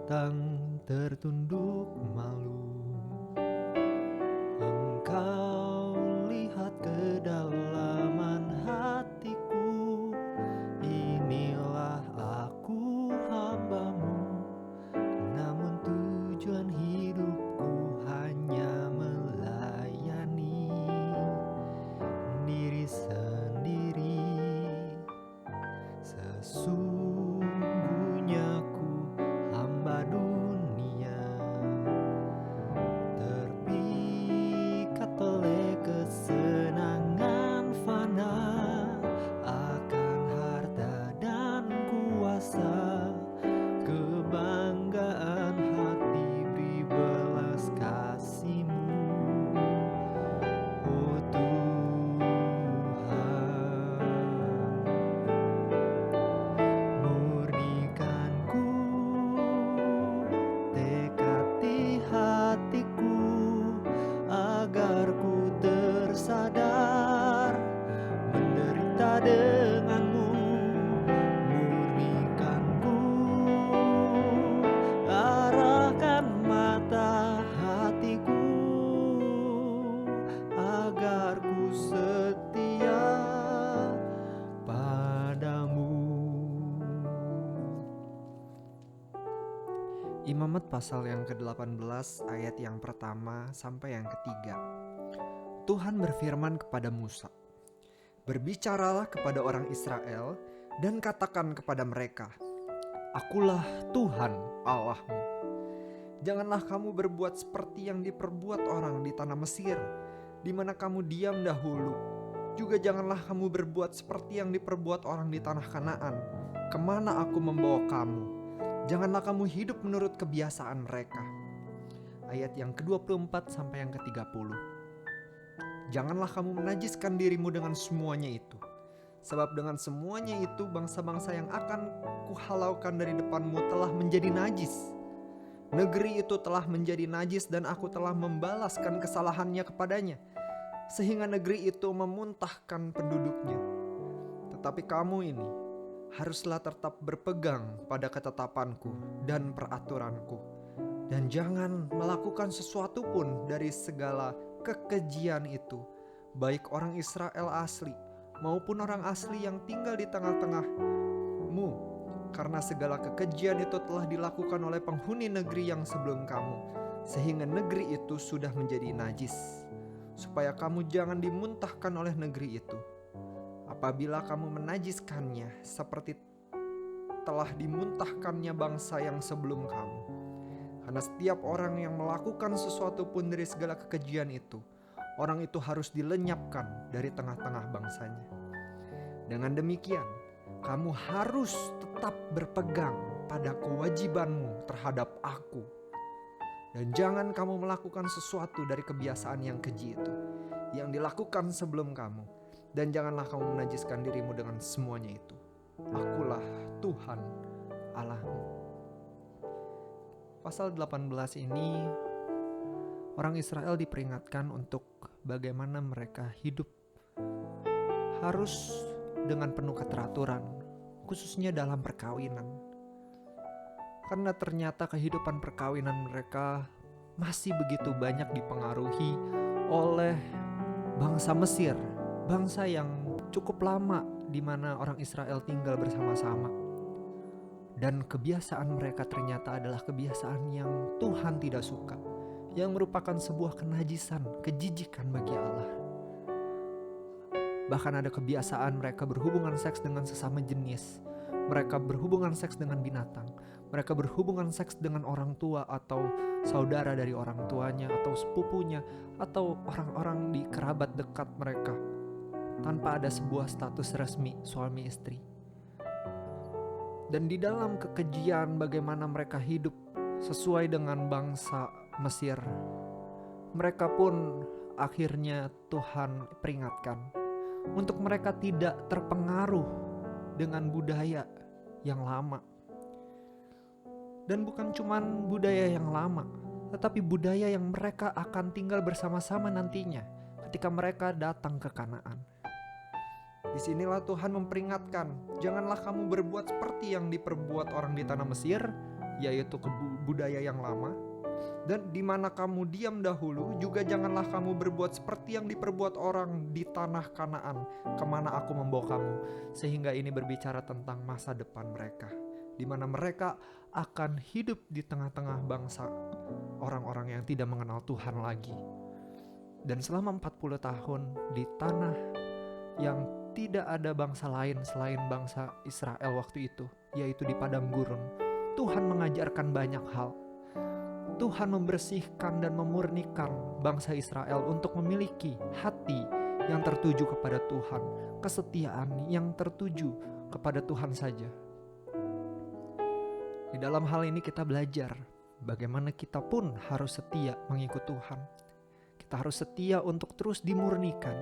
datang tertunduk malu. Engkau lihat kedalaman hatiku, inilah aku hamba-Mu, namun tujuan hidupku hanya melayani diri sendiri. Sesungguhnya ku hamba dunia, terpikat oleh kesenangan fana, akan harta dan kuasa, kebanggaan hati beri belas kasih-Mu, oh Tuhan. Murnikanku tekad di hatiku, agar ku tersadar menderita denganmu. Murnikanku, arahkan mata hatiku, agar ku setia padamu. Imamat pasal yang ke-18 ayat yang pertama sampai yang ketiga. Tuhan berfirman kepada Musa, "Berbicaralah kepada orang Israel dan katakan kepada mereka, Akulah Tuhan Allahmu. Janganlah kamu berbuat seperti yang diperbuat orang di tanah Mesir, di mana kamu diam dahulu. Juga janganlah kamu berbuat seperti yang diperbuat orang di tanah Kanaan, kemana aku membawa kamu. Janganlah kamu hidup menurut kebiasaan mereka." Ayat yang ke-24 sampai yang ke-30. Janganlah kamu menajiskan dirimu dengan semuanya itu. Sebab dengan semuanya itu bangsa-bangsa yang akan kuhalaukan dari depanmu telah menjadi najis. Negeri itu telah menjadi najis dan aku telah membalaskan kesalahannya kepadanya, sehingga negeri itu memuntahkan penduduknya. Tetapi kamu ini haruslah tetap berpegang pada ketetapanku dan peraturanku, dan jangan melakukan sesuatu pun dari segala kekejian itu, baik orang Israel asli maupun orang asli yang tinggal di tengah-tengahmu, karena segala kekejian itu telah dilakukan oleh penghuni negeri yang sebelum kamu, sehingga negeri itu sudah menjadi najis, supaya kamu jangan dimuntahkan oleh negeri itu. Apabila kamu menajiskannya seperti telah dimuntahkannya bangsa yang sebelum kamu. Karena setiap orang yang melakukan sesuatu pun dari segala kekejian itu, orang itu harus dilenyapkan dari tengah-tengah bangsanya. Dengan demikian, kamu harus tetap berpegang pada kewajibanmu terhadap aku. Dan jangan kamu melakukan sesuatu dari kebiasaan yang keji itu, yang dilakukan sebelum kamu. Dan janganlah kamu menajiskan dirimu dengan semuanya itu. Akulah Tuhan Allahmu. Pasal 18 ini, orang Israel diperingatkan untuk bagaimana mereka hidup harus dengan penuh keteraturan, khususnya dalam perkawinan. Karena ternyata kehidupan perkawinan mereka masih begitu banyak dipengaruhi oleh bangsa Mesir, bangsa yang cukup lama di mana orang Israel tinggal bersama-sama. Dan kebiasaan mereka ternyata adalah kebiasaan yang Tuhan tidak suka, yang merupakan sebuah kenajisan, kejijikan bagi Allah. Bahkan ada kebiasaan mereka berhubungan seks dengan sesama jenis, mereka berhubungan seks dengan binatang, mereka berhubungan seks dengan orang tua atau saudara dari orang tuanya atau sepupunya atau orang-orang di kerabat dekat mereka, tanpa ada sebuah status resmi suami istri. Dan di dalam kekejian bagaimana mereka hidup sesuai dengan bangsa Mesir, mereka pun akhirnya Tuhan peringatkan untuk mereka tidak terpengaruh dengan budaya yang lama. Dan bukan cuman budaya yang lama, tetapi budaya yang mereka akan tinggal bersama-sama nantinya ketika mereka datang ke Kanaan. Disinilah Tuhan memperingatkan, janganlah kamu berbuat seperti yang diperbuat orang di tanah Mesir, yaitu budaya yang lama. Dan di mana kamu diam dahulu, juga janganlah kamu berbuat seperti yang diperbuat orang di tanah Kanaan, kemana aku membawa kamu. Sehingga ini berbicara tentang masa depan mereka, di mana mereka akan hidup di tengah-tengah bangsa orang-orang yang tidak mengenal Tuhan lagi. Dan selama 40 tahun di tanah yang tidak ada bangsa lain selain bangsa Israel waktu itu, yaitu di padang gurun, Tuhan mengajarkan banyak hal. Tuhan membersihkan dan memurnikan bangsa Israel untuk memiliki hati yang tertuju kepada Tuhan, kesetiaan yang tertuju kepada Tuhan saja. Di dalam hal ini kita belajar bagaimana kita pun harus setia mengikut Tuhan. Kita harus setia untuk terus dimurnikan,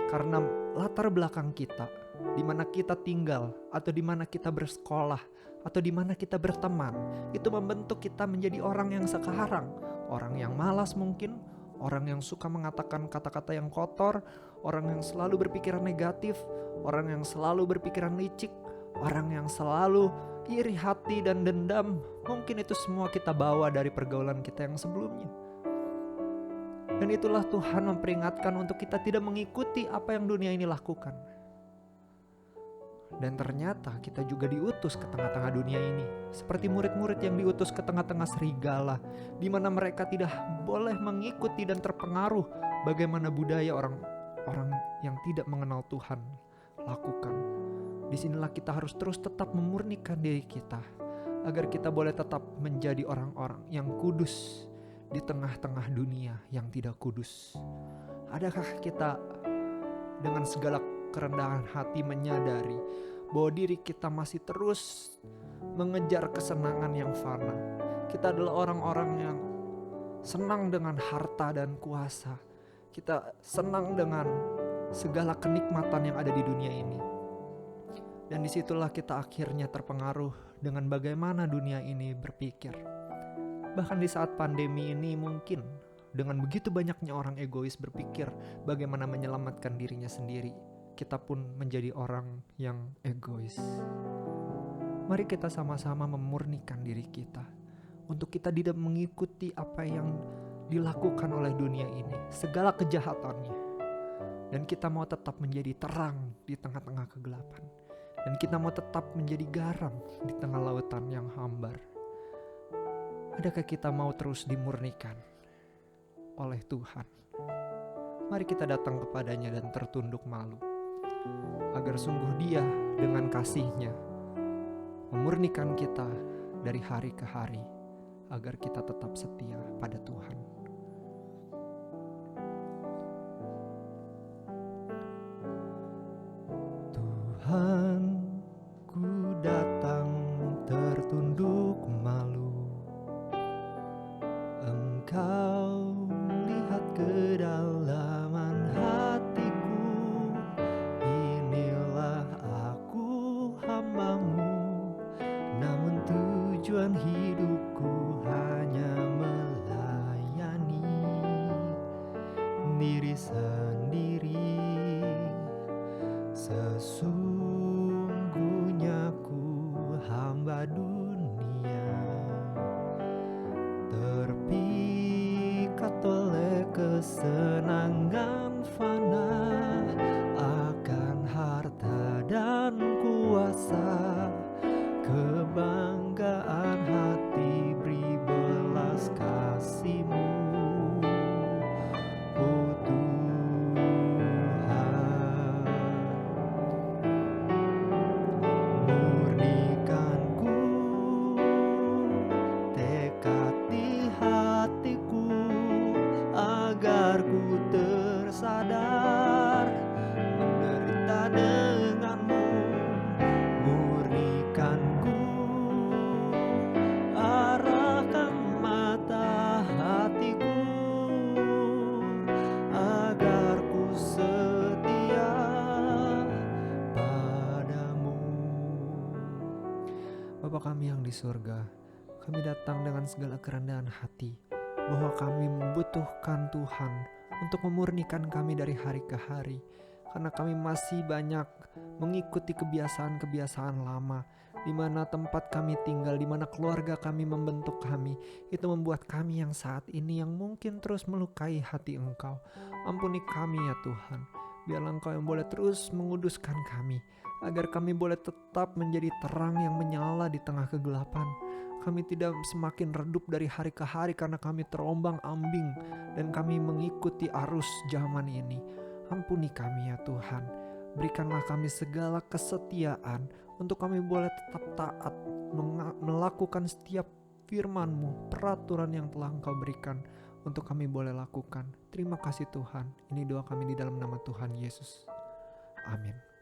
karena latar belakang kita, di mana kita tinggal atau di mana kita bersekolah atau di mana kita berteman, itu membentuk kita menjadi orang yang sekarang. Orang yang malas mungkin, orang yang suka mengatakan kata-kata yang kotor, orang yang selalu berpikiran negatif, orang yang selalu berpikiran licik, orang yang selalu iri hati dan dendam. Mungkin itu semua kita bawa dari pergaulan kita yang sebelumnya. Dan itulah Tuhan memperingatkan untuk kita tidak mengikuti apa yang dunia ini lakukan. Dan ternyata kita juga diutus ke tengah-tengah dunia ini, seperti murid-murid yang diutus ke tengah-tengah serigala, di mana mereka tidak boleh mengikuti dan terpengaruh bagaimana budaya orang-orang yang tidak mengenal Tuhan lakukan. Disinilah kita harus terus tetap memurnikan diri kita, agar kita boleh tetap menjadi orang-orang yang kudus di tengah-tengah dunia yang tidak kudus. Adakah kita dengan segala kerendahan hati menyadari bahwa diri kita masih terus mengejar kesenangan yang fana? Kita adalah orang-orang yang senang dengan harta dan kuasa. Kita senang dengan segala kenikmatan yang ada di dunia ini. Dan disitulah kita akhirnya terpengaruh dengan bagaimana dunia ini berpikir. Bahkan di saat pandemi ini mungkin dengan begitu banyaknya orang egois berpikir bagaimana menyelamatkan dirinya sendiri, kita pun menjadi orang yang egois. Mari kita sama-sama memurnikan diri kita untuk kita tidak mengikuti apa yang dilakukan oleh dunia ini, segala kejahatannya. Dan kita mau tetap menjadi terang di tengah-tengah kegelapan. Dan kita mau tetap menjadi garam di tengah lautan yang hambar. Adakah kita mau terus dimurnikan oleh Tuhan? Mari kita datang kepadanya dan tertunduk malu, agar sungguh Dia dengan kasih-Nya memurnikan kita dari hari ke hari, agar kita tetap setia pada Tuhan. Tuhan, ku datang tertunduk malu. Engkau lihat kedalaman hatiku. Inilah aku hamba-Mu, namun tujuan hidupku hanya melayani diri sendiri. Sesungguhnya ku hamba dunia, terpikat oleh kesenangan fana, akan harta dan kuasa, kebanggaan hati beri belas kasih-Mu. Oh Tuhan, murnikanku tekad di hatiku, agar ku tersadar menderita dengan-Mu. Murnikanku, arahkan mata hatiku, agar ku setia padamu. Bapa kami yang di surga, kami datang dengan segala kerendahan hati, bahwa kami membutuhkan Tuhan untuk memurnikan kami dari hari ke hari, karena kami masih banyak mengikuti kebiasaan-kebiasaan lama. di mana tempat kami tinggal, di mana keluarga kami membentuk kami. Itu membuat kami yang saat ini yang mungkin terus melukai hati Engkau. Ampuni kami ya Tuhan. Biarlah Engkau yang boleh terus menguduskan kami, agar kami boleh tetap menjadi terang yang menyala di tengah kegelapan. Kami tidak semakin redup dari hari ke hari karena kami terombang-ambing dan kami mengikuti arus zaman ini. Ampuni kami ya Tuhan. Berikanlah kami segala kesetiaan untuk kami boleh tetap taat melakukan setiap firman-Mu, peraturan yang telah Engkau berikan untuk kami boleh lakukan. Terima kasih Tuhan. Ini doa kami di dalam nama Tuhan Yesus. Amin.